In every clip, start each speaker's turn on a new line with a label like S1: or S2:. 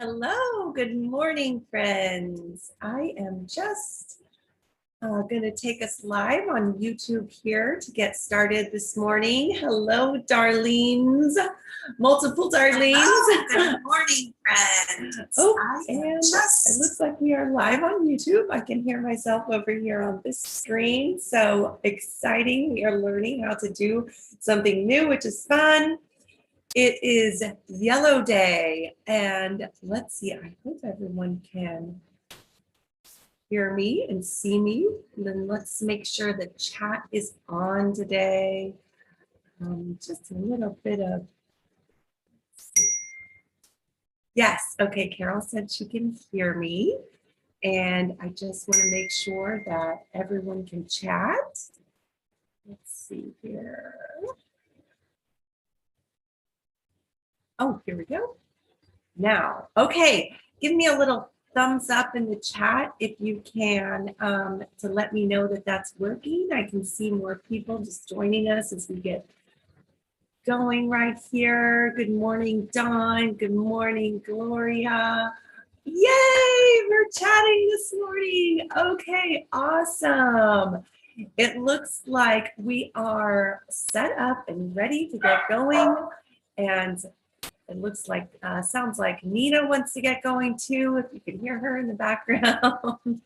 S1: Hello, good morning, friends. I am just going to take us live on YouTube here to get started this morning. Hello, Darlene's, multiple Darlene's.
S2: Hello, good morning, friends.
S1: Oh, and it looks like we are live on YouTube. I can hear myself over here on this screen. So exciting. We are learning how to do something new, which is fun. It is Yellow Day, and let's see, I hope everyone can hear me and see me. And then let's make sure the chat is on today. Just a little bit of, yes, okay, Carol said she can hear me. And I just want to make sure that everyone can chat. Let's see here. Oh, here we go. Now, okay, give me a little thumbs up in the chat if you can to let me know that that's working. I can see more people just joining us as we get going right here. Good morning, Dawn. Good morning, Gloria. Yay, we're chatting this morning. Okay, awesome. It looks like we are set up and ready to get going. And it looks like, sounds like Nina wants to get going too, if you can hear her in the background.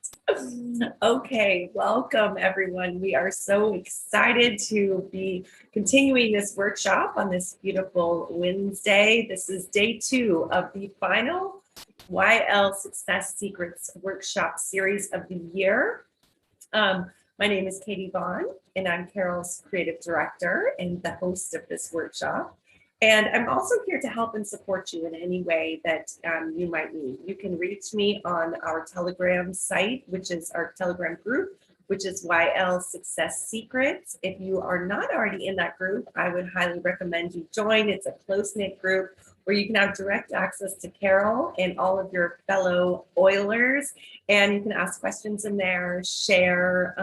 S1: Okay, welcome everyone. We are so excited to be continuing this workshop on this beautiful Wednesday. This is day 2 of the final YL Success Secrets workshop series of the year. My name is Katie Vaughn, and I'm Carol's creative director and the host of this workshop. And I'm also here to help and support you in any way that you might need. You can reach me on our Telegram site, which is our Telegram group, which is YL Success Secrets. If you are not already in that group, I would highly recommend you join. It's a close-knit group where you can have direct access to Carol and all of your fellow Oilers. And you can ask questions in there, share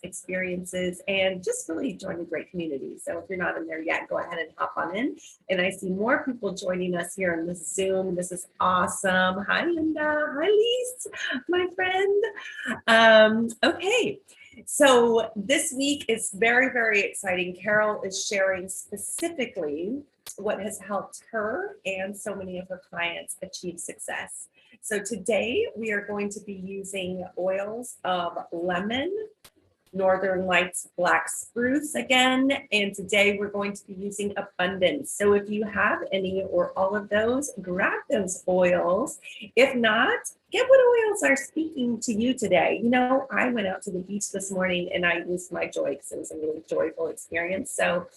S1: experiences, and just really join a great community. So if you're not in there yet, go ahead and hop on in. And I see more people joining us here on the Zoom. This is awesome. Hi, Linda. Hi, Lise, my friend. Okay. So this week is very, very exciting. Carol is sharing specifically what has helped her and so many of her clients achieve success. So today we are going to be using oils of lemon, Northern Lights black spruce again, and today we're going to be using abundance. So if you have any or all of those, grab those oils. If not, get what oils are speaking to you today. You know, I went out to the beach this morning and I used my joy because it was a really joyful experience. So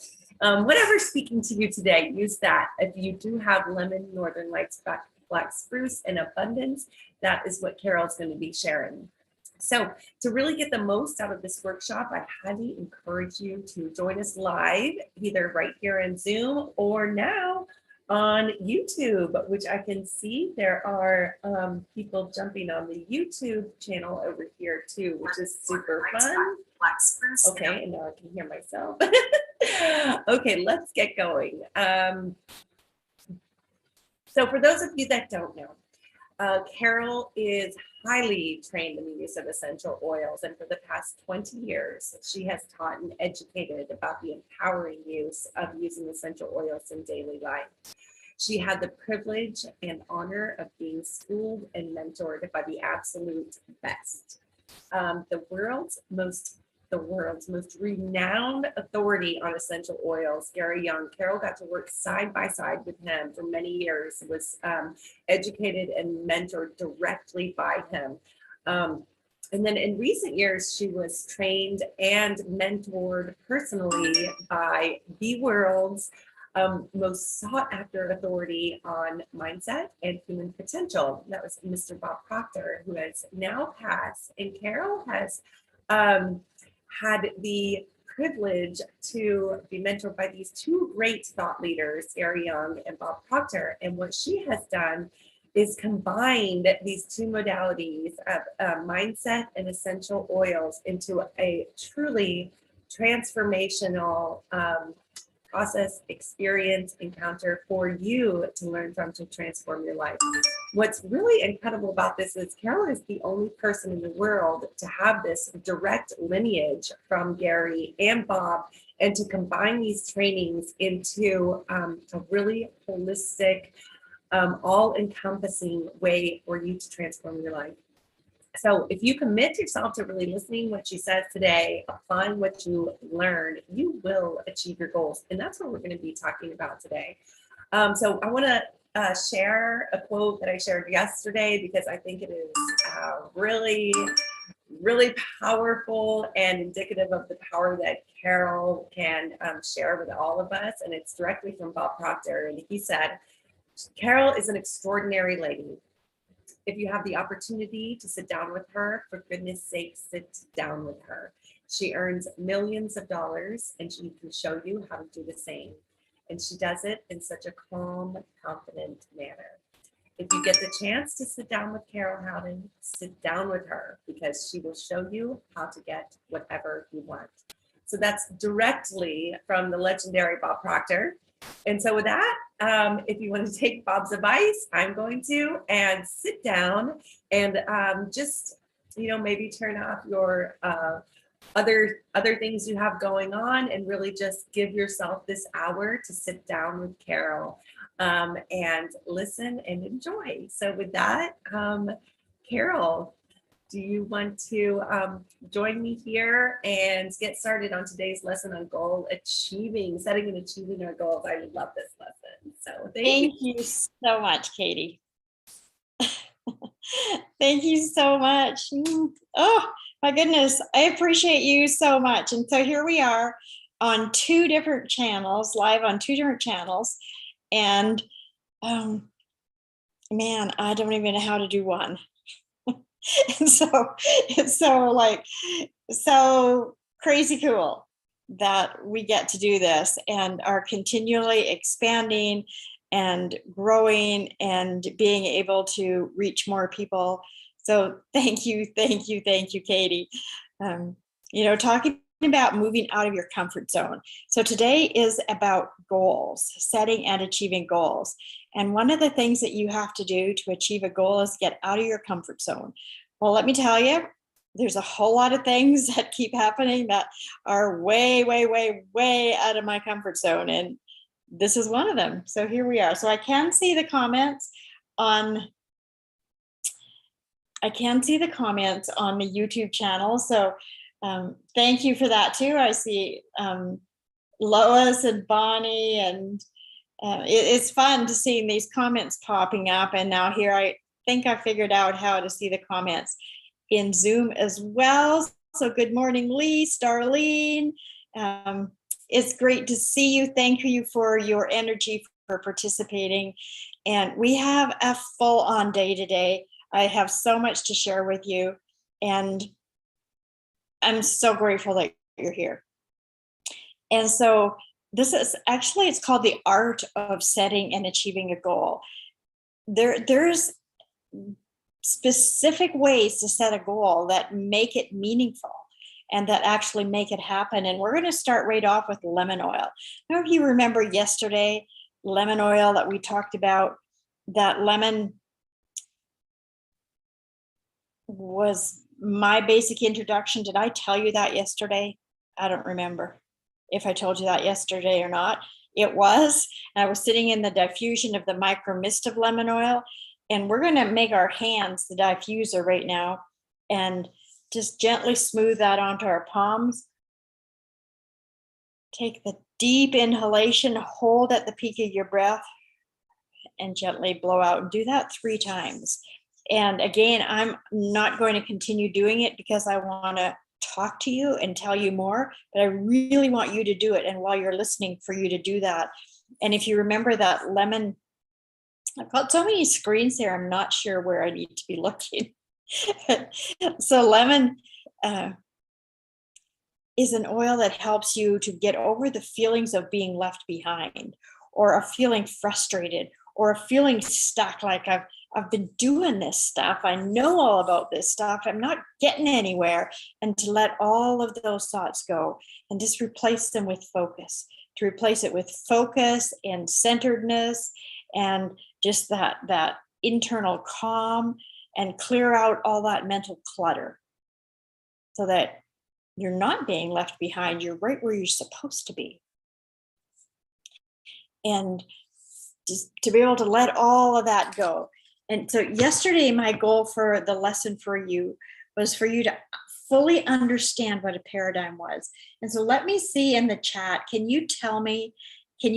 S1: whatever's speaking to you today, use that. If you do have lemon, Northern Lights black spruce, and abundance, that is what Carol's going to be sharing. So to really get the most out of this workshop, I highly encourage you to join us live, either right here in Zoom or now on YouTube, which I can see there are people jumping on the YouTube channel over here too, which is super fun. Okay, and now I can hear myself. Okay, let's get going. So for those of you that don't know, Carol is highly trained in the use of essential oils, and for the past 20 years, she has taught and educated about the empowering use of using essential oils in daily life. She had the privilege and honor of being schooled and mentored by the absolute best. The world's most renowned authority on essential oils, Gary Young. Carol got to work side by side with him for many years, was educated and mentored directly by him. And then in recent years, she was trained and mentored personally by the world's most sought after authority on mindset and human potential. That was Mr. Bob Proctor, who has now passed, and Carol has had the privilege to be mentored by these two great thought leaders, Gary Young and Bob Proctor. And what she has done is combined these two modalities of mindset and essential oils into a truly transformational process, experience, encounter for you to learn from to transform your life. What's really incredible about this is Carol is the only person in the world to have this direct lineage from Gary and Bob, and to combine these trainings into a really holistic, all-encompassing way for you to transform your life. So if you commit yourself to really listening what she says today, applying what you learned, you will achieve your goals. And that's what we're going to be talking about today. So I want to share a quote that I shared yesterday because I think it is really, really powerful and indicative of the power that Carol can share with all of us. And it's directly from Bob Proctor. And he said, Carol is an extraordinary lady. If you have the opportunity to sit down with her, for goodness sake, sit down with her. She earns millions of dollars and she can show you how to do the same. And she does it in such a calm, confident manner. If you get the chance to sit down with Carol Howden, sit down with her because she will show you how to get whatever you want. So that's directly from the legendary Bob Proctor. And so with that, if you want to take Bob's advice, I'm going to, and sit down and just, maybe turn off your other things you have going on and really just give yourself this hour to sit down with Carol and listen and enjoy. So with that, Carol, do you want to join me here and get started on today's lesson on setting and achieving our goals? I love this lesson. So
S3: thank you so much, Katie. Thank you so much. Oh, my goodness. I appreciate you so much. And so here we are on two different channels, live on two different channels. And man, I don't even know how to do one. And so it's so crazy cool that we get to do this and are continually expanding and growing and being able to reach more people. So thank you, Katie. Talking about moving out of your comfort zone. So today is about goals, setting and achieving goals. And one of the things that you have to do to achieve a goal is get out of your comfort zone. Well, let me tell you, there's a whole lot of things that keep happening that are way, way, way, way out of my comfort zone. And this is one of them. So here we are. So I can see the comments on the YouTube channel. So thank you for that too. I see Lois and Bonnie, and it's fun to see these comments popping up. And now here I think I figured out how to see the comments in Zoom as well. So good morning, Lee, Starlene. It's great to see you. Thank you for your energy, for participating. And we have a full-on day today. I have so much to share with you, and I'm so grateful that you're here. And so this is actually, it's called the art of setting and achieving a goal. There's specific ways to set a goal that make it meaningful and that actually make it happen. And we're going to start right off with lemon oil. I don't know if you remember yesterday, lemon oil that we talked about, that lemon was my basic introduction. Did I tell you that yesterday? I don't remember if I told you that yesterday or not. It was. And I was sitting in the diffusion of the micro mist of lemon oil. And we're going to make our hands the diffuser right now and just gently smooth that onto our palms. Take the deep inhalation, hold at the peak of your breath, and gently blow out. And do that 3 times. And again, I'm not going to continue doing it because I want to talk to you and tell you more, but I really want you to do it. And while you're listening, for you to do that. And if you remember that lemon, I've got so many screens here, I'm not sure where I need to be looking. So lemon is an oil that helps you to get over the feelings of being left behind, or of feeling frustrated, or of feeling stuck, like I've been doing this stuff, I know all about this stuff, I'm not getting anywhere, and to let all of those thoughts go and just replace them with focus, to replace it with focus and centeredness and just that internal calm, and clear out all that mental clutter so that you're not being left behind. You're right where you're supposed to be. And just to be able to let all of that go. And so yesterday, my goal for the lesson for you was for you to fully understand what a paradigm was. And so let me see in the chat, can you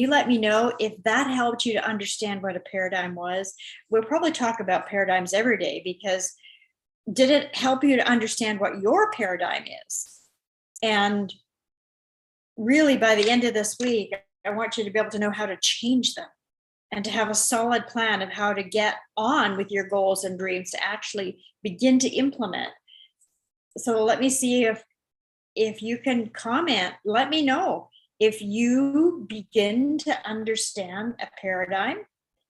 S3: let me know if that helped you to understand what a paradigm was? We'll probably talk about paradigms every day, because did it help you to understand what your paradigm is? And really, by the end of this week, I want you to be able to know how to change them and to have a solid plan of how to get on with your goals and dreams to actually begin to implement. So let me see if you can comment. Let me know if you begin to understand a paradigm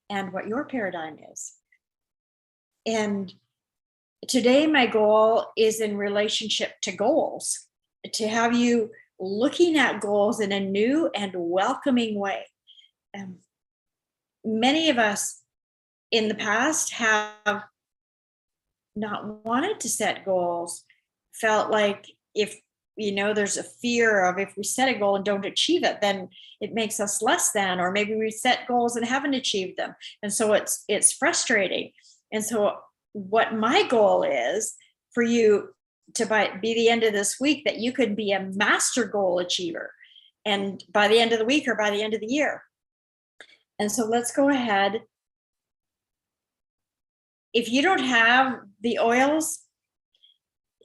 S3: and what your paradigm is. And today, my goal is in relationship to goals, to have you looking at goals in a new and welcoming way. Many of us in the past have not wanted to set goals, felt like if there's a fear of if we set a goal and don't achieve it, then it makes us less than, or maybe we set goals and haven't achieved them. And so it's frustrating. And so what my goal is for you to be the end of this week, that you could be a master goal achiever, and by the end of the week or by the end of the year. And so let's go ahead. If you don't have the oils,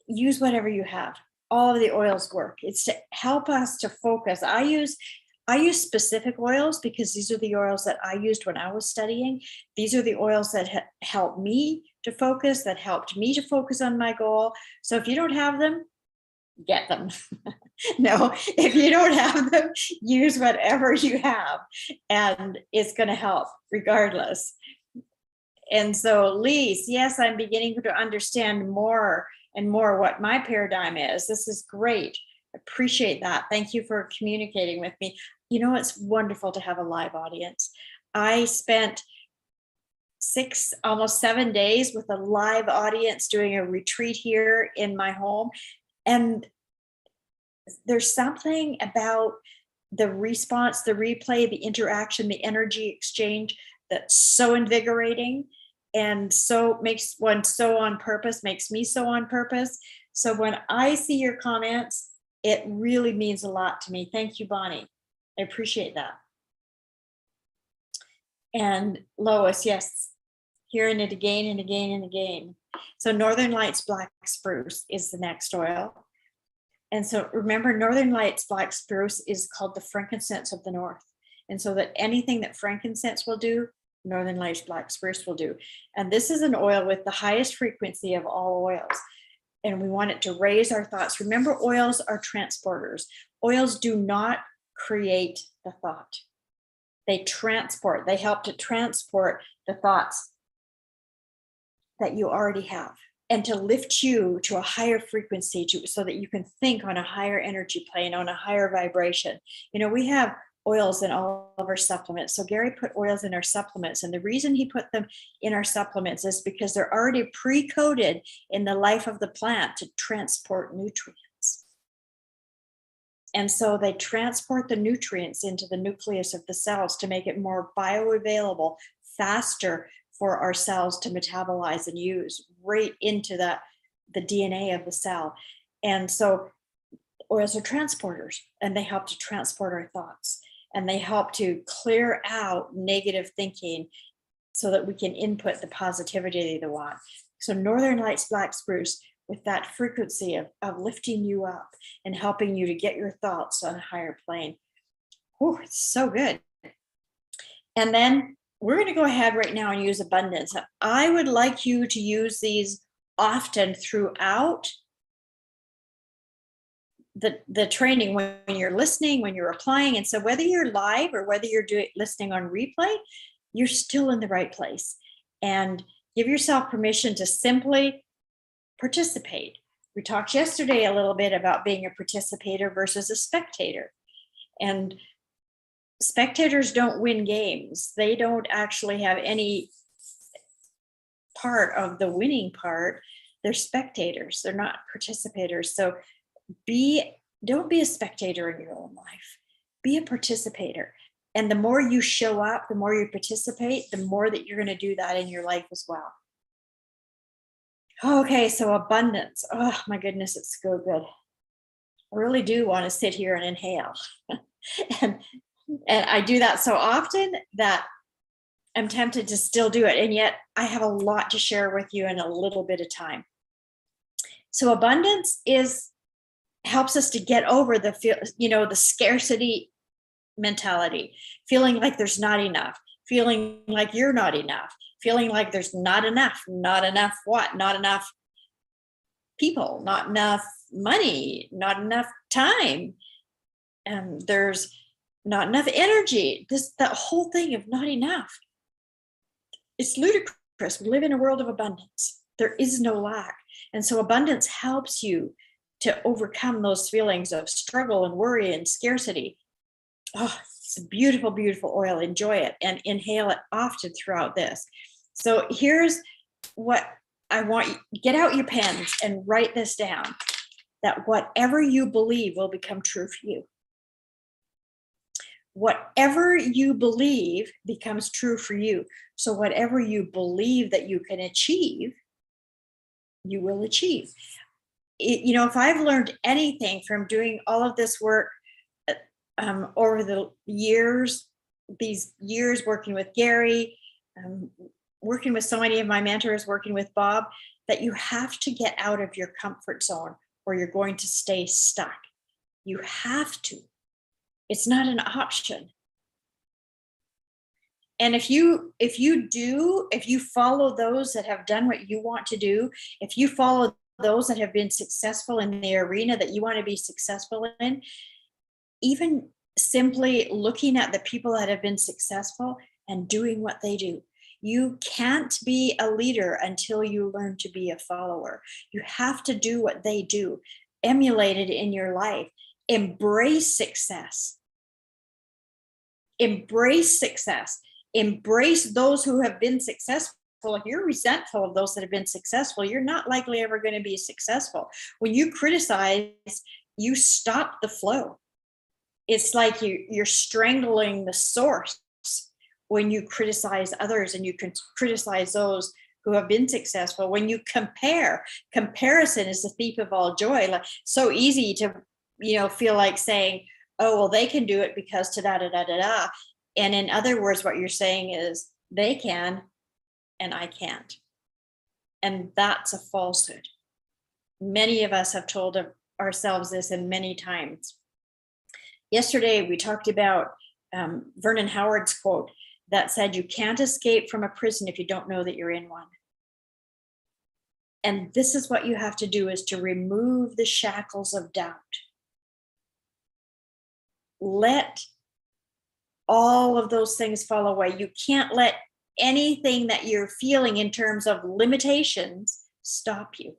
S3: use whatever you have. All of the oils work. It's to help us to focus. I use specific oils because these are the oils that I used when I was studying. These are the oils that help me to focus, that helped me to focus on my goal. So if you don't have them, get them. No, if you don't have them, use whatever you have, and it's going to help regardless. And so, Lise, yes, I'm beginning to understand more and more what my paradigm is. This is great. Appreciate that. Thank you for communicating with me. It's wonderful to have a live audience. I spent almost 7 days with a live audience doing a retreat here in my home. And there's something about the response, the replay, the interaction, the energy exchange that's so invigorating, and so makes one so on purpose, makes me so on purpose. So when I see your comments, it really means a lot to me. Thank you, Bonnie. I appreciate that. And Lois, yes, hearing it again and again and again. So Northern Lights Black Spruce is the next oil. And so remember, Northern Lights Black Spruce is called the frankincense of the North. And so that anything that frankincense will do, Northern Lights Black Spruce will do. And this is an oil with the highest frequency of all oils. And we want it to raise our thoughts. Remember, oils are transporters. Oils do not create the thought. They transport, they help to transport the thoughts that you already have, and to lift you to a higher frequency so that you can think on a higher energy plane, on a higher vibration. We have oils in all of our supplements. So Gary put oils in our supplements. And the reason he put them in our supplements is because they're already pre-coded in the life of the plant to transport nutrients. And so they transport the nutrients into the nucleus of the cells to make it more bioavailable, faster for our cells to metabolize and use right into the DNA of the cell. And so oils are transporters, and they help to transport our thoughts, and they help to clear out negative thinking so that we can input the positivity they want. So Northern Lights Black Spruce, with that frequency of lifting you up and helping you to get your thoughts on a higher plane. Oh, it's so good. And then we're going to go ahead right now and use abundance. I would like you to use these often throughout the training, when you're listening, when you're applying. And so whether you're live or whether you're listening on replay, you're still in the right place. And give yourself permission to simply participate. We talked yesterday a little bit about being a participator versus a spectator. And spectators don't win games. They don't actually have any part of the winning part. They're spectators. They're not participators. So don't be a spectator in your own life. Be a participator. And the more you show up, the more you participate, the more that you're going to do that in your life as well. Okay, so abundance. Oh my goodness, it's so good. I really do want to sit here and inhale. and I do that so often that I'm tempted to still do it. And yet I have a lot to share with you in a little bit of time. So abundance helps us to get over the scarcity mentality, feeling like there's not enough, feeling like you're not enough, feeling like there's not enough what? Not enough people, not enough money, not enough time. And there's not enough energy. That whole thing of not enough. It's ludicrous. We live in a world of abundance. There is no lack. And so abundance helps you to overcome those feelings of struggle and worry and scarcity. Oh, it's a beautiful, beautiful oil. Enjoy it and inhale it often throughout this. So here's what I want you, get out your pens and write this down, that whatever you believe will become true for you. Whatever you believe becomes true for you. So whatever you believe that you can achieve, you will achieve. If I've learned anything from doing all of this work over the years, these years working with Gary, working with so many of my mentors, working with Bob, that you have to get out of your comfort zone or you're going to stay stuck. You have to. It's not an option. And if you follow those that have done what you want to do, if you follow those that have been successful in the arena that you want to be successful in, even simply looking at the people that have been successful and doing what they do. You can't be a leader until you learn to be a follower. You have to do what they do, emulate it in your life, embrace success. Embrace success. Embrace those who have been successful. If you're resentful of those that have been successful, you're not likely ever going to be successful. When you criticize, you stop the flow. It's like you're strangling the source when you criticize others and you can criticize those who have been successful. When you comparison is the thief of all joy. Like, so easy to, feel like saying, oh, well, they can do it because da-da-da-da-da. And in other words, what you're saying is they can and I can't. And that's a falsehood. Many of us have told ourselves this and many times. Yesterday, we talked about Vernon Howard's quote that said, you can't escape from a prison if you don't know that you're in one. And this is what you have to do, is to remove the shackles of doubt. Let all of those things fall away. You can't let anything that you're feeling in terms of limitations stop you.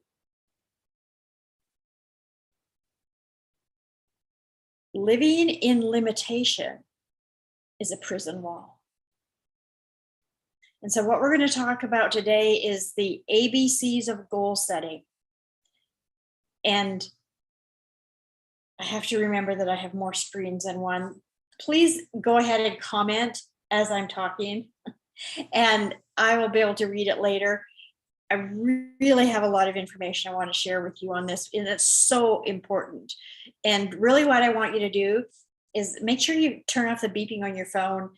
S3: Living in limitation is a prison wall. And so what we're going to talk about today is the ABCs of goal setting. And I have to remember that I have more screens than one. Please go ahead and comment as I'm talking, and I will be able to read it later. I really have a lot of information I want to share with you on this, and it's so important. And really what I want you to do is make sure you turn off the beeping on your phone,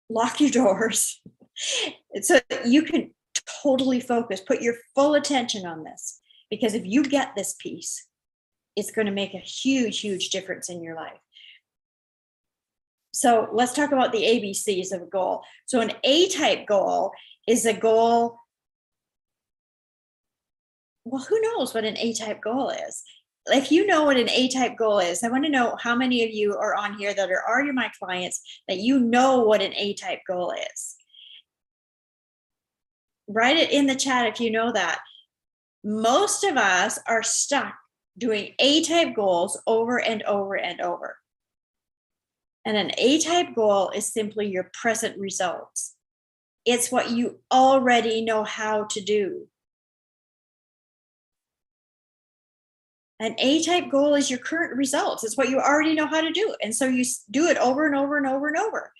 S3: lock your doors, so you can totally focus, put your full attention on this. Because if you get this piece, it's going to make a huge, huge difference in your life. So let's talk about the ABCs of a goal. So an A-type goal is a goal. Well, who knows what an A-type goal is? If you know what an A-type goal is, I want to know how many of you are on here that are already my clients that you know what an A-type goal is. Write it in the chat if you know that. Most of us are stuck doing A-type goals over and over and over. And an A-type goal is simply your present results. It's what you already know how to do. An A-type goal is your current results. It's what you already know how to do. And so you do it over and over and over and over.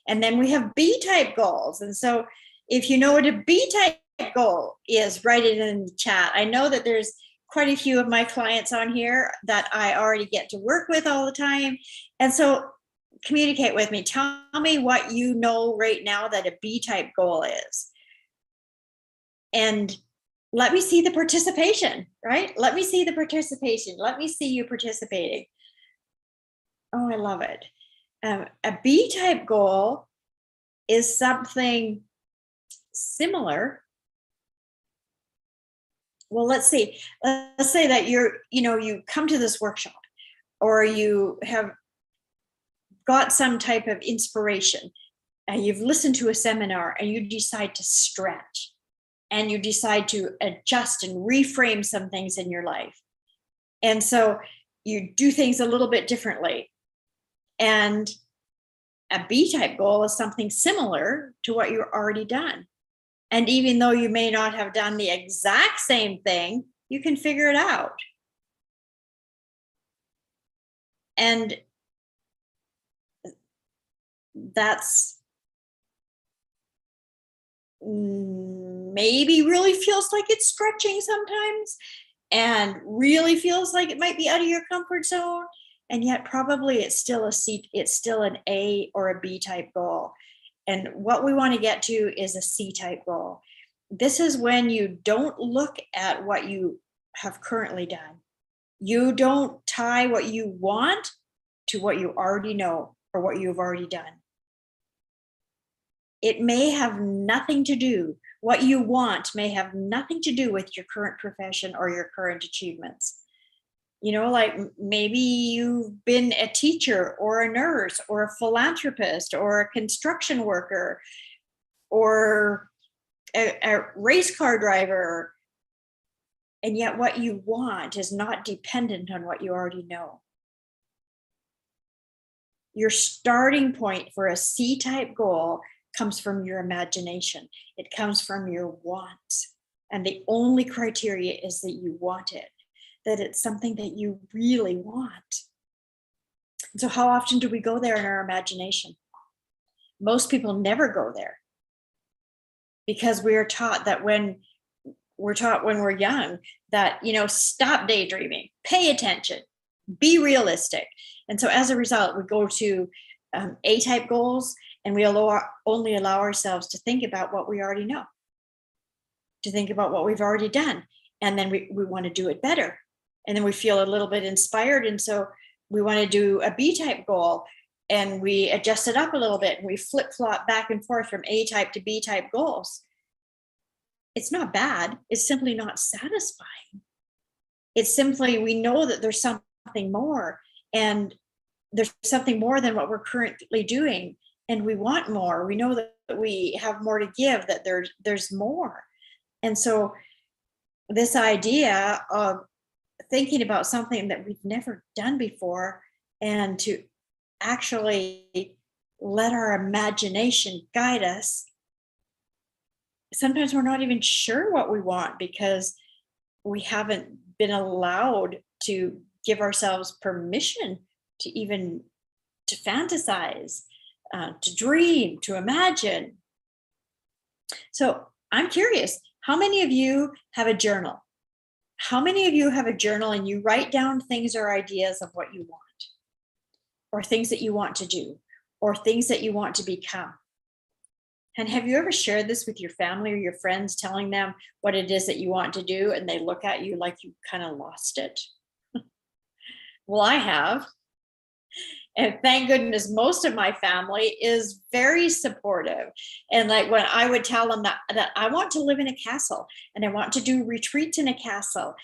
S3: And then we have B-type goals. And so if you know what a B-type goal is, write it in the chat. I know that there's quite a few of my clients on here that I already get to work with all the time. And so communicate with me. Tell me what you know right now that a B-type goal is. And let me see the participation, right? Let me see the participation. Let me see you participating. Oh, I love it. A B-type goal is something similar. Well, let's see. Let's say that you come to this workshop, or you have got some type of inspiration, and you've listened to a seminar, and you decide to stretch, and you decide to adjust and reframe some things in your life. And so you do things a little bit differently. And a B-type goal is something similar to what you've already done. And even though you may not have done the exact same thing, you can figure it out. And that's maybe really feels like it's stretching sometimes, and really feels like it might be out of your comfort zone, and yet probably it's still an A or a B type goal. And what we want to get to is a C type goal. This is when you don't look at what you have currently done. You don't tie what you want to what you already know or what you've already done. It may have nothing to do, what you want may have nothing to do with your current profession or your current achievements. You know, like maybe you've been a teacher or a nurse or a philanthropist or a construction worker or a race car driver. And yet what you want is not dependent on what you already know. Your starting point for a C-type goal comes from your imagination. It comes from your want. And the only criteria is that you want it, that it's something that you really want. And so how often do we go there in our imagination? Most people never go there, because we are taught that when we're young that, stop daydreaming, pay attention, be realistic. And so as a result, we go to A-type goals, and we only allow ourselves to think about what we already know, to think about what we've already done. And then we want to do it better. And then we feel a little bit inspired. And so we want to do a B-type goal, and we adjust it up a little bit, and we flip-flop back and forth from A-type to B-type goals. It's not bad. It's simply not satisfying. It's simply, we know that there's something more, and there's something more than what we're currently doing. And we want more. We know that we have more to give, that there's more. And so this idea of thinking about something that we've never done before, and to actually let our imagination guide us. Sometimes we're not even sure what we want, because we haven't been allowed to give ourselves permission to fantasize, to dream, to imagine. So I'm curious, how many of you have a journal? How many of you have a journal and you write down things or ideas of what you want, or things that you want to do, or things that you want to become? And have you ever shared this with your family or your friends, telling them what it is that you want to do, and they look at you like you kind of lost it? Well, I have. And thank goodness most of my family is very supportive. And like when I would tell them that I want to live in a castle, and I want to do retreats in a castle,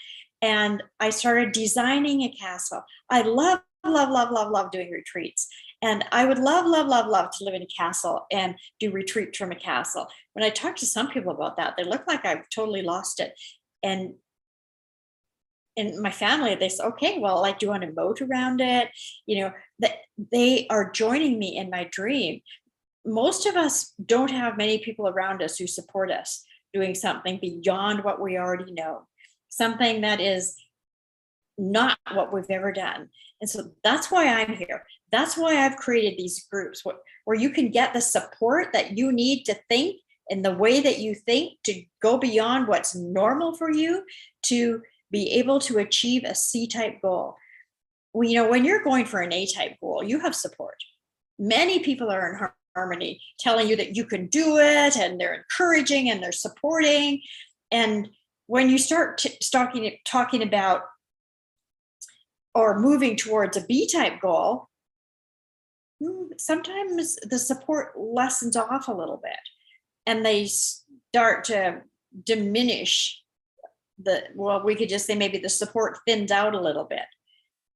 S3: and I started designing a castle. I love doing retreats. And I would love to live in a castle and do retreats from a castle. When I talk to some people about that, they look like I've totally lost it. And in my family, they say, okay, well, like, do you want to moat around it? You know, that they are joining me in my dream. Most of us don't have many people around us who support us doing something beyond what we already know, something that is not what we've ever done. And so that's why I'm here. That's why I've created these groups where you can get the support that you need to think in the way that you think, to go beyond what's normal for you, to be able to achieve a C-type goal. Well, you know, when you're going for an A-type goal, you have support. Many people are in harmony, telling you that you can do it, and they're encouraging and they're supporting. And when you start talking about or moving towards a B-type goal, sometimes the support lessens off a little bit, and they start to diminish well, we could just say maybe the support thins out a little bit.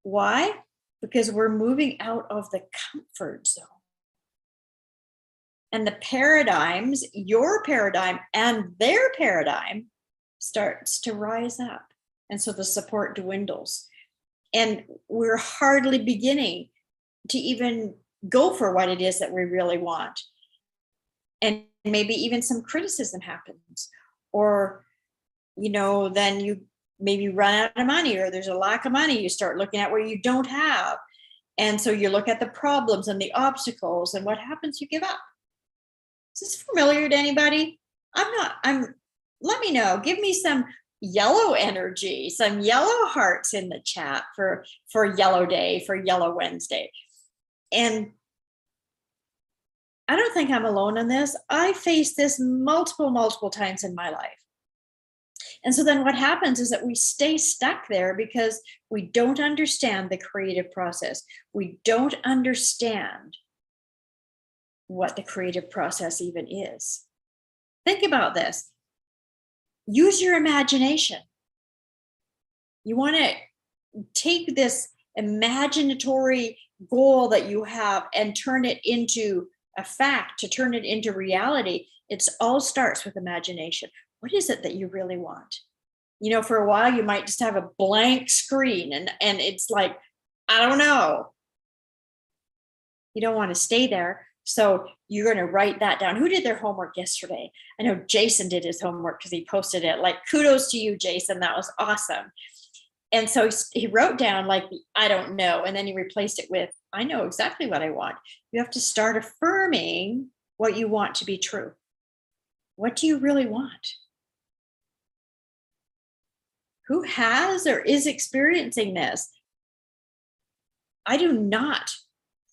S3: Why? Because we're moving out of the comfort zone. And the paradigms, your paradigm and their paradigm, starts to rise up. And so the support dwindles. And we're hardly beginning to even go for what it is that we really want. And maybe even some criticism happens, or, you know, then you maybe run out of money, or there's a lack of money. You start looking at where you don't have. And so you look at the problems and the obstacles, and what happens? You give up. Is this familiar to anybody? Let me know. Give me some yellow energy, some yellow hearts in the chat for Yellow Day, for Yellow Wednesday. And I don't think I'm alone in this. I faced this multiple times in my life. And so then what happens is that we stay stuck there because we don't understand the creative process. We don't understand what the creative process even is. Think about this. Use your imagination. You want to take this imaginatory goal that you have and turn it into a fact, to turn it into reality. It all starts with imagination. What is it that you really want? You know, for a while you might just have a blank screen and it's like, I don't know. You don't want to stay there. So you're going to write that down. Who did their homework yesterday? I know Jason did his homework because he posted it. Like, kudos to you, Jason. That was awesome. And so he wrote down like, I don't know. And then he replaced it with, I know exactly what I want. You have to start affirming what you want to be true. What do you really want? Who has or is experiencing this? I do not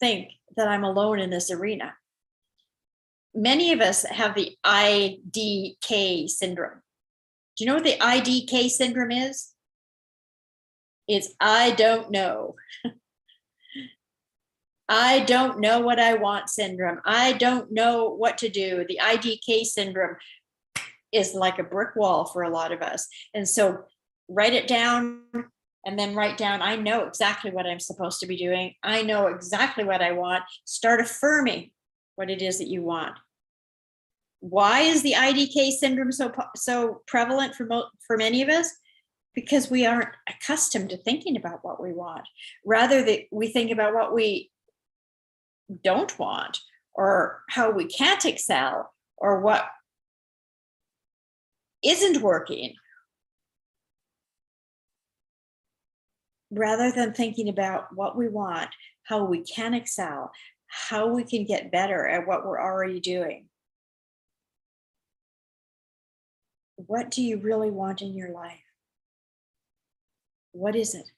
S3: think that I'm alone in this arena. Many of us have the IDK syndrome. Do you know what the IDK syndrome is? It's I don't know. I don't know what I want syndrome. I don't know what to do. The IDK syndrome is like a brick wall for a lot of us. And so write it down, and then write down, I know exactly what I'm supposed to be doing. I know exactly what I want. Start affirming what it is that you want. Why is the IDK syndrome so prevalent for many of us? Because we aren't accustomed to thinking about what we want. Rather, we think about what we don't want, or how we can't excel, or what isn't working, rather than thinking about what we want, how we can excel, how we can get better at what we're already doing. What do you really want in your life? What is it?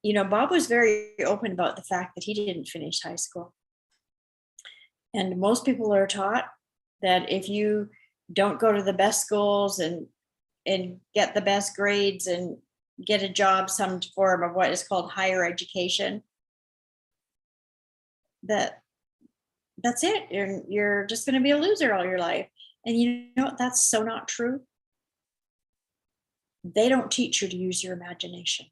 S3: You know, Bob was very open about the fact that he didn't finish high school. And most people are taught that if you don't go to the best schools and get the best grades and get a job, some form of what is called higher education, that's it. You're just going to be a loser all your life. And you know what? That's so not true. They don't teach you to use your imagination.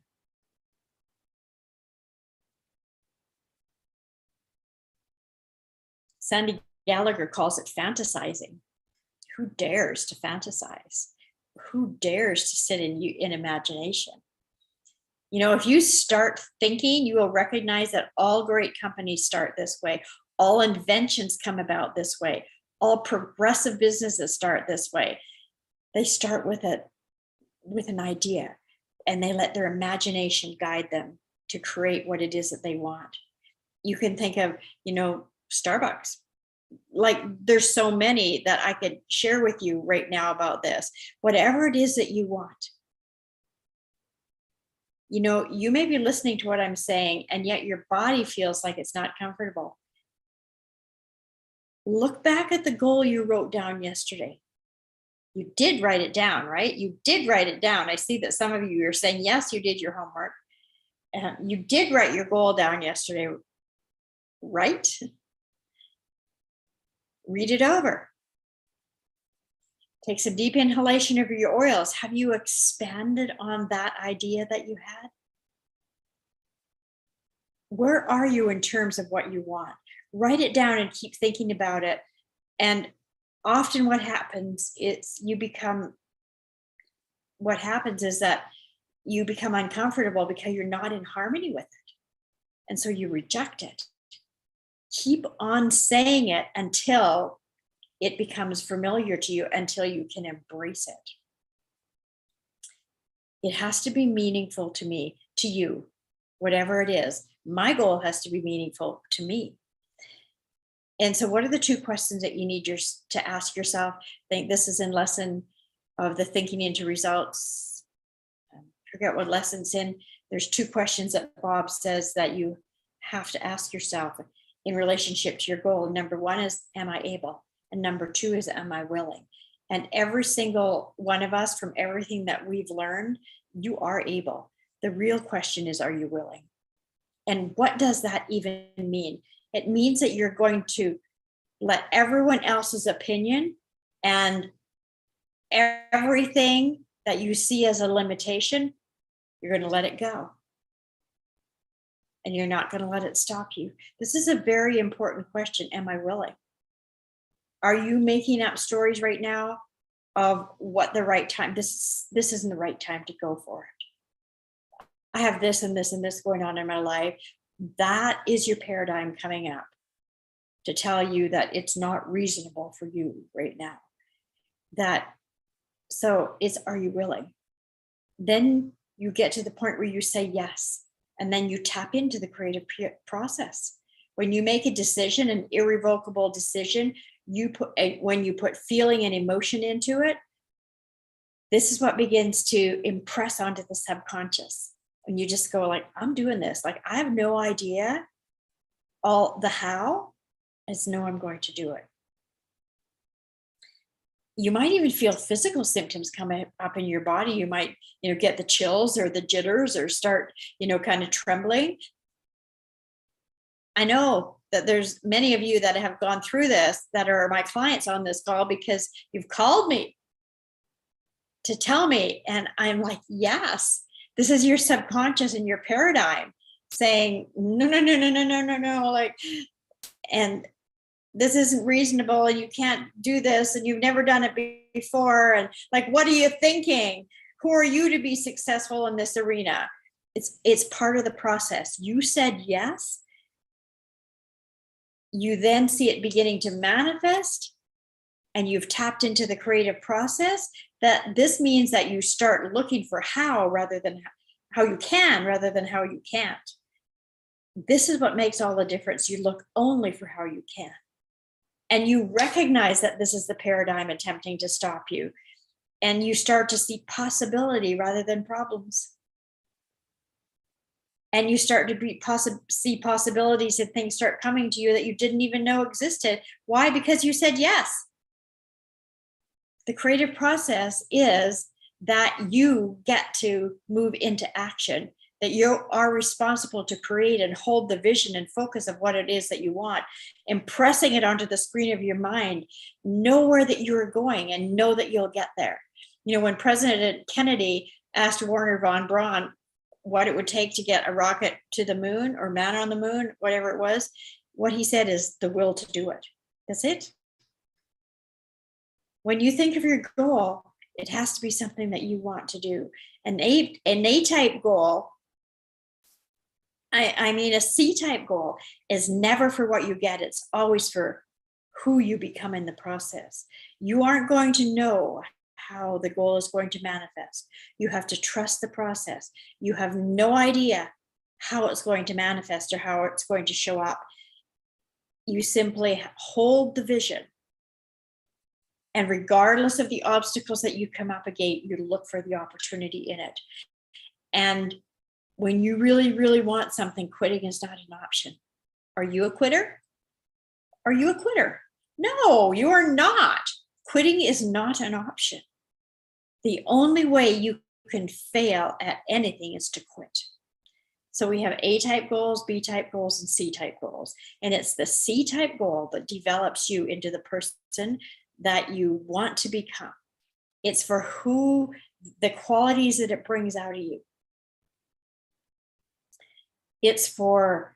S3: Sandy Gallagher calls it fantasizing. Who dares to fantasize? who dares to sit in imagination? You know, if you start thinking, you will recognize that all great companies start this way. All inventions come about this way. All progressive businesses start this way. They start with an idea, and they let their imagination guide them to create what it is that they want. You can think of, you know, Starbucks. Like, there's so many that I could share with you right now about this. Whatever it is that you want. You know, you may be listening to what I'm saying, and yet your body feels like it's not comfortable. Look back at the goal you wrote down yesterday. You did write it down, right? You did write it down. I see that some of you are saying, yes, you did your homework. You did write your goal down yesterday, right? Read it over. Take some deep inhalation of your oils. Have you expanded on that idea that you had? Where are you in terms of what you want? Write it down and keep thinking about it. And often what happens is that you become uncomfortable because you're not in harmony with it. And so you reject it. Keep on saying it until it becomes familiar to you, until you can embrace it. It has to be meaningful to me, to you, whatever it is. My goal has to be meaningful to me. And so what are the two questions that you need to ask yourself? I think this is in lesson of the thinking into results. I forget what lesson's in. There's two questions that Bob says that you have to ask yourself in relationship to your goal. Number one is, am I able? And number two is, am I willing? And every single one of us, from everything that we've learned, you are able. The real question is, are you willing? And what does that even mean? It means that you're going to let everyone else's opinion and everything that you see as a limitation, you're going to let it go. And you're not going to let it stop you. This is a very important question. Am I willing? Are you making up stories right now of what the right time? This isn't the right time to go for it. I have this and this and this going on in my life. That is your paradigm coming up to tell you that it's not reasonable for you right now. Are you willing? Then you get to the point where you say yes, and then you tap into the creative process. When you make a decision, an irrevocable decision, when you put feeling and emotion into it, this is what begins to impress onto the subconscious. And you just go like, I'm doing this. Like, I have no idea all the how. It's no, I'm going to do it. You might even feel physical symptoms coming up in your body. You might, get the chills or the jitters or start, kind of trembling. I know that there's many of you that have gone through this that are my clients on this call, because you've called me to tell me. And I'm like, yes, this is your subconscious and your paradigm saying, no. Like, and this isn't reasonable, and you can't do this, and you've never done it before. And like, what are you thinking? Who are you to be successful in this arena? It's part of the process. You said yes. You then see it beginning to manifest, and you've tapped into the creative process. That this means that you start looking for how rather than how you can, rather than how you can't. This is what makes all the difference. You look only for how you can. And you recognize that this is the paradigm attempting to stop you. And you start to see possibility rather than problems. And you start to see possibilities, and things start coming to you that you didn't even know existed. Why? Because you said yes. The creative process is that you get to move into action, that you are responsible to create and hold the vision and focus of what it is that you want, impressing it onto the screen of your mind. Know where that you're going and know that you'll get there. When President Kennedy asked Wernher von Braun what it would take to get a rocket to the moon, or man on the moon, whatever it was, what he said is the will to do it. That's it. When you think of your goal, It has to be something that you want to do. An A-type goal, I mean, a C-type goal is never for what you get. It's always for who you become in the process. You aren't going to know how the goal is going to manifest. You have to trust the process. You have no idea how it's going to manifest or how it's going to show up. You simply hold the vision. And regardless of the obstacles that you come up against, you look for the opportunity in it. And when you really, really want something, quitting is not an option. Are you a quitter? Are you a quitter? No, you are not. Quitting is not an option. The only way you can fail at anything is to quit. So we have A-type goals, B-type goals, and C-type goals. And it's the C-type goal that develops you into the person that you want to become. It's for who, the qualities that it brings out of you. It's for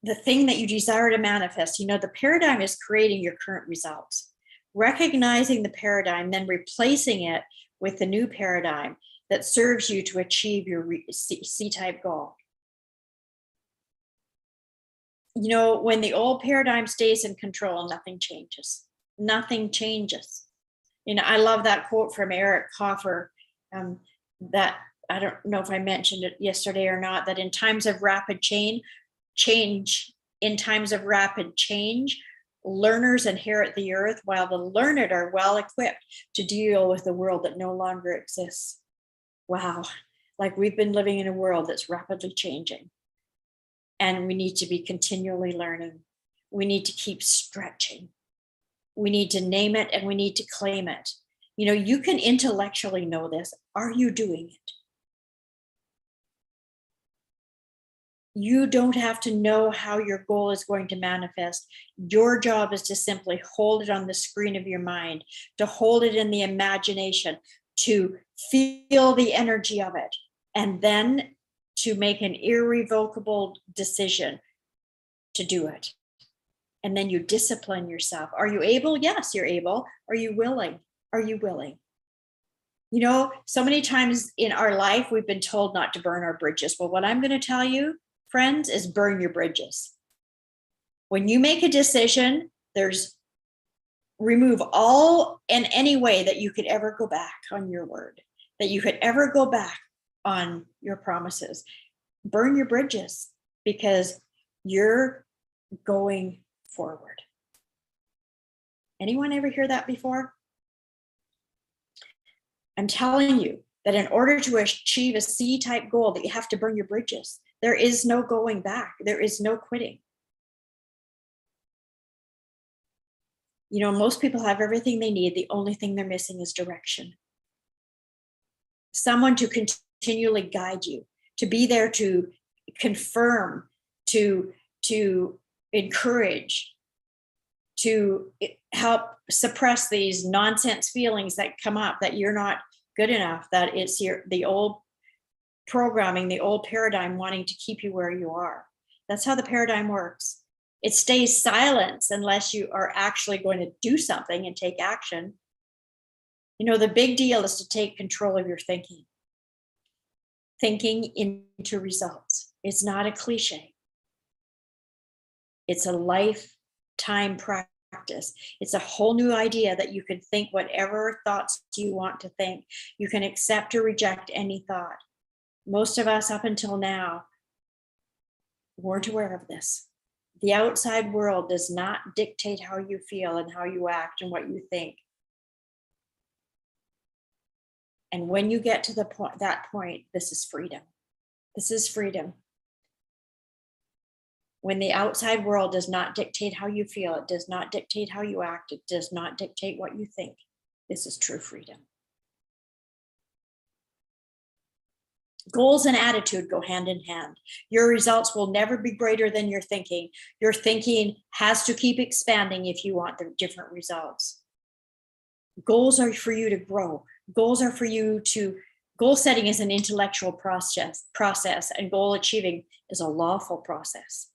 S3: the thing that you desire to manifest. You know, the paradigm is creating your current results. Recognizing the paradigm, then replacing it with the new paradigm that serves you to achieve your C-type goal. You know, when the old paradigm stays in control, nothing changes. Nothing changes. You know, I love that quote from Eric Hoffer, that I don't know if I mentioned it yesterday or not, that in times of rapid change, learners inherit the earth, while the learned are well equipped to deal with the world that no longer exists. Wow, like we've been living in a world that's rapidly changing. And we need to be continually learning. We need to keep stretching. We need to name it and we need to claim it. You know, you can intellectually know this. Are you doing it? You don't have to know how your goal is going to manifest. Your job is to simply hold it on the screen of your mind, to hold it in the imagination, to feel the energy of it, and then to make an irrevocable decision to do it. And then you discipline yourself. Are you able? Yes, you're able. Are you willing? Are you willing? You know, so many times in our life, we've been told not to burn our bridges. Well, what I'm going to tell you, friends, is burn your bridges. When you make a decision, remove all and any way that you could ever go back on your word, that you could ever go back on your promises. Burn your bridges, because you're going forward. Anyone ever hear that before? I'm telling you that in order to achieve a C-type goal, that you have to burn your bridges. There is no going back. There is no quitting. You know, most people have everything they need. The only thing they're missing is direction. Someone to continually guide you, to be there to confirm, to encourage, to help suppress these nonsense feelings that come up that you're not good enough, that it's the old programming, the old paradigm wanting to keep you where you are. That's how the paradigm works. It stays silent unless you are actually going to do something and take action. You know, the big deal is to take control of your thinking. Thinking into results. It's not a cliche. It's a lifetime practice. It's a whole new idea that you can think whatever thoughts you want to think. You can accept or reject any thought. Most of us up until now weren't aware of this. The outside world does not dictate how you feel and how you act and what you think. And when you get to that point, this is freedom. This is freedom. When the outside world does not dictate how you feel, it does not dictate how you act, it does not dictate what you think. This is true freedom. Goals and attitude go hand in hand. Your results will never be greater than your thinking. Your thinking has to keep expanding if you want the different results. Goals are for you to grow. Goals are for you to, goal setting is an intellectual process, and goal achieving is a lawful process.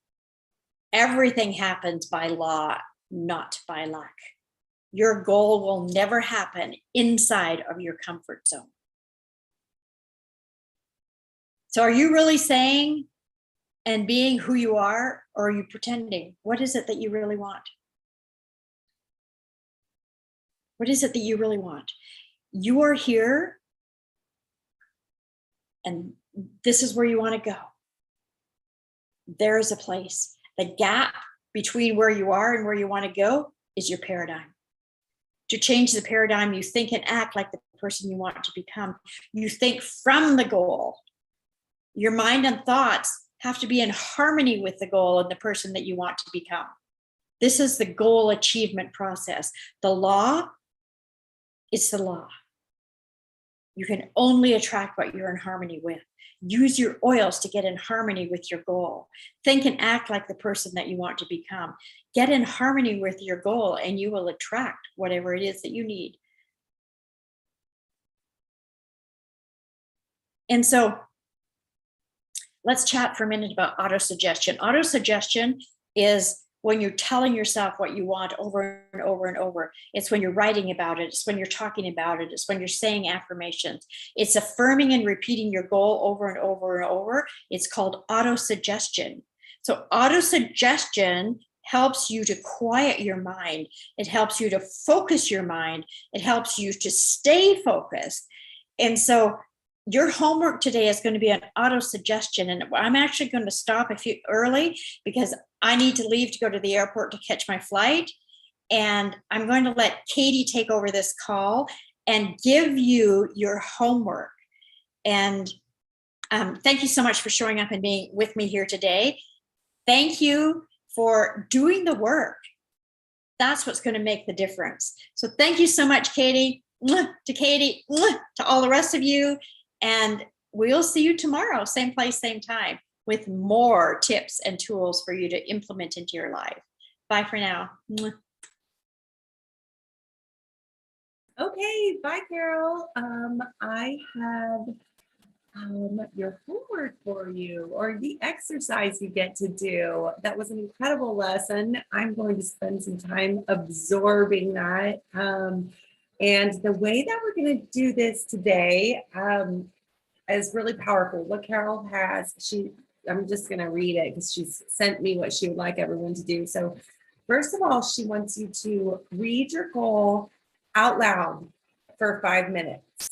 S3: Everything happens by law, not by luck. your goal will never happen inside of your comfort zone. So are you really saying and being who you are, or are you pretending? What is it that you really want? What is it that you really want? You are here, and this is where you want to go. There is a place. The gap between where you are and where you want to go is your paradigm. To change the paradigm, you think and act like the person you want to become. You think from the goal. Your mind and thoughts have to be in harmony with the goal and the person that you want to become. This is the goal achievement process. The law, it's the law. You can only attract what you're in harmony with. Use your oils to get in harmony with your goal. Think and act like the person that you want to become. Get in harmony with your goal, and you will attract whatever it is that you need. And so let's chat for a minute about autosuggestion. Autosuggestion is when you're telling yourself what you want over and over and over. It's when you're writing about it. It's when you're talking about it. It's when you're saying affirmations. It's affirming and repeating your goal over and over and over. It's called autosuggestion. So autosuggestion helps you to quiet your mind. It helps you to focus your mind. It helps you to stay focused. And so your homework today is going to be an autosuggestion. And I'm actually going to stop a few early because I need to leave to go to the airport to catch my flight. And I'm going to let Katie take over this call and give you your homework. And thank you so much for showing up and being with me here today. Thank you for doing the work. That's what's going to make the difference. So thank you so much, Katie, to Katie, to all the rest of you. And we'll see you tomorrow, same place, same time, with more tips and tools for you to implement into your life. Bye for now.
S1: Okay, bye, Carol. I have your homework for you, or the exercise you get to do. That was an incredible lesson. I'm going to spend some time absorbing that. And the way that we're going to do this today is really powerful. What Carol has, I'm just going to read it because she's sent me what she would like everyone to do. So first of all, she wants you to read your goal out loud for 5 minutes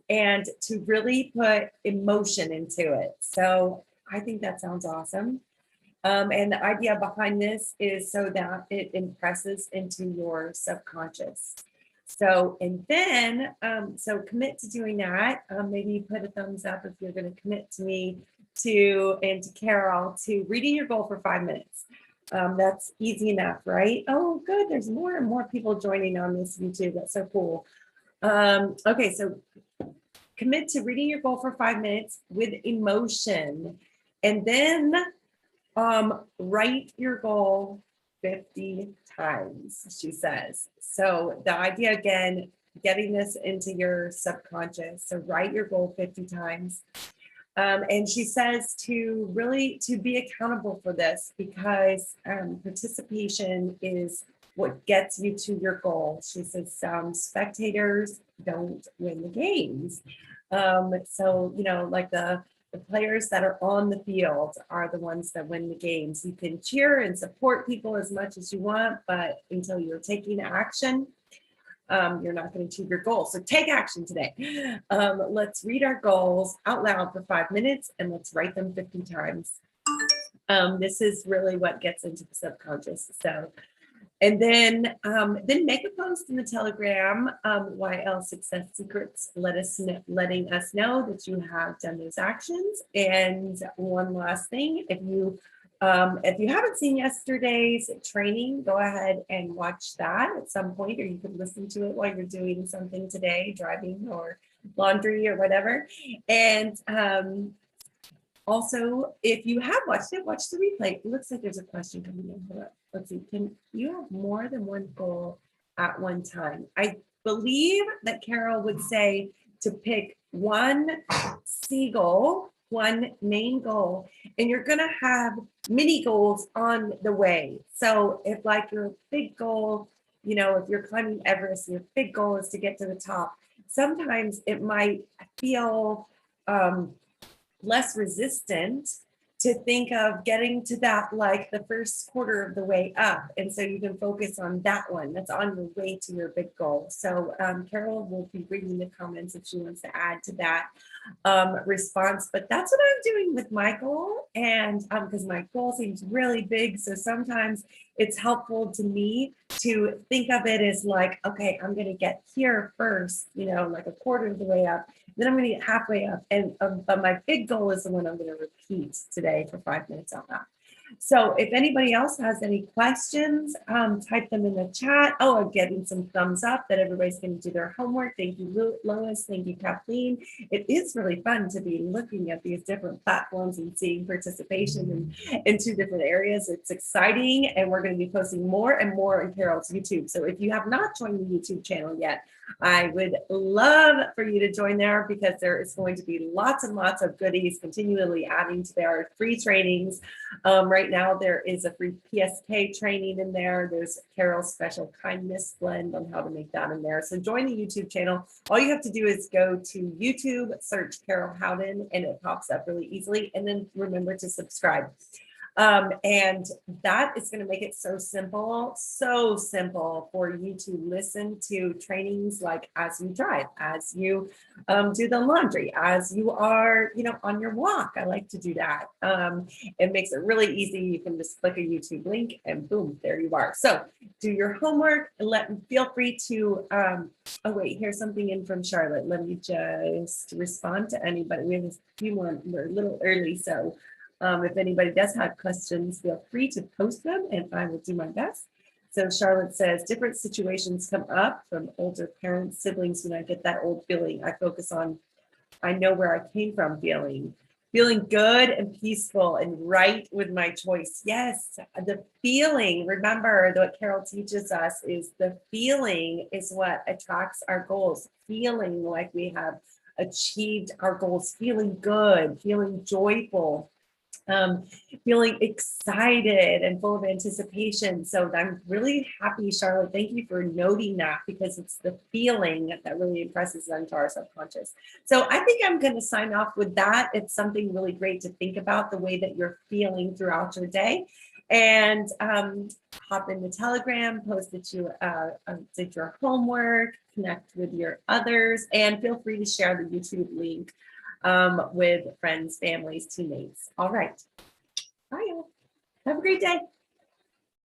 S1: and to really put emotion into it. So I think that sounds awesome. And the idea behind this is so that it impresses into your subconscious. So, and then, so commit to doing that. Maybe put a thumbs up if you're going to commit to me and to Carol to reading your goal for 5 minutes. That's easy enough, right? Oh, good. There's more and more people joining on this YouTube. That's so cool. Okay, so commit to reading your goal for 5 minutes with emotion, and then write your goal 50 times, she says. So the idea, again, getting this into your subconscious. So write your goal 50 times. And she says to be accountable for this, because participation is what gets you to your goal. She says spectators don't win the games. So, like the players that are on the field are the ones that win the games. You can cheer and support people as much as you want, but until you're taking action, you're not going to achieve your goal. So take action today. Let's read our goals out loud for 5 minutes, and let's write them 50 times. This is really what gets into the subconscious. So, and then make a post in the Telegram, YL Success Secrets, letting us know that you have done those actions. And one last thing, if you haven't seen yesterday's training, go ahead and watch that at some point, or you can listen to it while you're doing something today, driving or laundry or whatever. And also, if you have watched it, watch the replay. It looks like there's a question coming in. Hold up. Let's see. Can you have more than one goal at one time? I believe that Carol would say to pick one seagull one main goal, and you're going to have mini goals on the way. So if like your big goal, you know, if you're climbing Everest, your big goal is to get to the top, sometimes it might feel less resistant to think of getting to that like the first quarter of the way up. And so you can focus on that one that's on your way to your big goal. So Carol will be reading the comments if she wants to add to that response, but that's what I'm doing with my goal. And because my goal seems really big, so sometimes it's helpful to me to think of it as like, okay, I'm going to get here first, you know, like a quarter of the way up, then I'm going to get halfway up, and but my big goal is the one I'm going to repeat today for 5 minutes on that. So if anybody else has any questions, type them in the chat. Oh, I'm getting some thumbs up that everybody's going to do their homework. Thank you, Lois. Thank you, Kathleen. It is really fun to be looking at these different platforms and seeing participation in 2 different areas. It's exciting, and we're going to be posting more and more on Carol's YouTube. So if you have not joined the YouTube channel yet, I would love for you to join there, because there is going to be lots and lots of goodies continually adding to their free trainings. Right now, there is a free PSK training in there. There's Carol's special kindness blend on how to make that in there. So join the YouTube channel. All you have to do is go to YouTube, search Carol Howden, and it pops up really easily. And then remember to subscribe. And that is going to make it so simple for you to listen to trainings like as you drive, as you do the laundry, as you are, you know, on your walk. I like to do that. It makes it really easy. You can just click a YouTube link and boom, there you are. So do your homework and feel free to, oh wait, here's something in from Charlotte. Let me just respond to anybody. We have a few more, we're a little early, so if anybody does have questions, feel free to post them and I will do my best. So Charlotte says, different situations come up from older parents, siblings. When I get that old feeling, I focus on, I know where I came from feeling good and peaceful and right with my choice. Yes, the feeling, remember what Carol teaches us is the feeling is what attracts our goals. Feeling like we have achieved our goals, feeling good, feeling joyful, feeling excited and full of anticipation. So I'm really happy, Charlotte. Thank you for noting that, because it's the feeling that really impresses onto our subconscious. So I think I'm going to sign off with that. It's something really great to think about, the way that you're feeling throughout your day. And hop in the Telegram, post that you did your homework, connect with your others, and feel free to share the YouTube link with friends, families, teammates. All right. Bye, y'all. Have a great day.